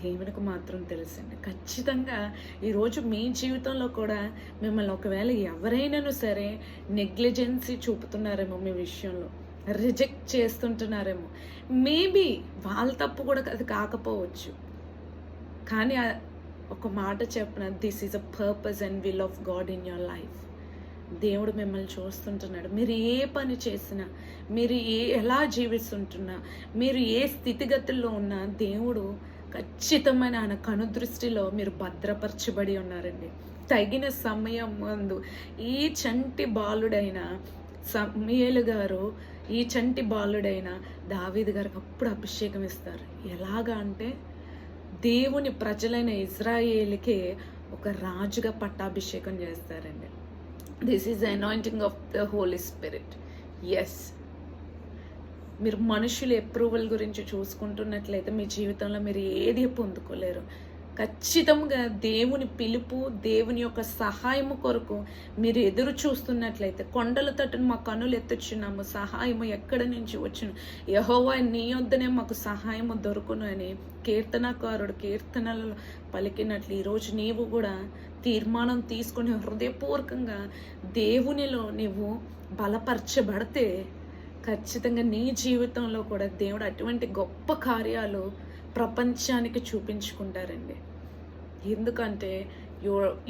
దేవునికి మాత్రం తెలుసండి. ఖచ్చితంగా ఈరోజు మీ జీవితంలో కూడా మిమ్మల్ని ఒకవేళ ఎవరైనాను సరే నెగ్లిజెన్సీ చూపుతున్నారేమో మీ విషయంలో, రిజెక్ట్ చేస్తుంటున్నారేమో. మేబీ వాళ్ళ తప్పు కూడా అది కాకపోవచ్చు. కానీ ఒక మాట చెప్పిన, this is a purpose and will of God in your life. దేవుడు మిమ్మల్ని చూస్తుంటున్నాడు. మీరు ఏ పని చేసినా, మీరు ఎలా జీవిస్తుంటున్నా, మీరు ఏ స్థితిగతుల్లో ఉన్నా దేవుడు ఖచ్చితమైన ఆయన కనుదృష్టిలో మీరు భద్రపరచబడి ఉన్నారండి. తగిన సమయం ముందు ఈ చంటి బాలుడైన సమూయేలు గారు, ఈ చంటి బాలుడైన దావీదు గారికి అప్పుడు అభిషేకం ఇస్తారు. ఎలాగా అంటే దేవుని ప్రజలైన ఇజ్రాయేలుకే ఒక రాజుగా పట్టాభిషేకం చేస్తారండి. This is anointing of the holy spirit. Yes, మీరు మనుషుల అప్రూవల్ గురించి చూసుకుంటున్నట్లయితే మీ జీవితంలో మీరు ఏది పొందుకోలేరు. ఖచ్చితంగా దేవుని పిలుపు, దేవుని యొక్క సహాయము కొరకు మీరు ఎదురు చూస్తున్నట్లయితే, కొండల తట్టును మా కన్నులు ఎత్తుచున్నాము, సహాయము ఎక్కడి నుంచి వచ్చును, యెహోవా నీ యొద్దనే మాకు సహాయము దొరుకును అని కీర్తనకారుడు కీర్తనలలో పలికినట్లు ఈరోజు నీవు కూడా తీర్మానం తీసుకుని హృదయపూర్వకంగా దేవునిలో నీవు బలపరచబడితే ఖచ్చితంగా నీ జీవితంలో కూడా దేవుడు అటువంటి గొప్ప కార్యాలు ప్రపంచానికి చూపించుకుంటారండి. ఎందుకంటే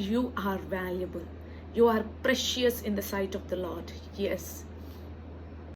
you are valuable, you are precious in the sight of the lord. Yes,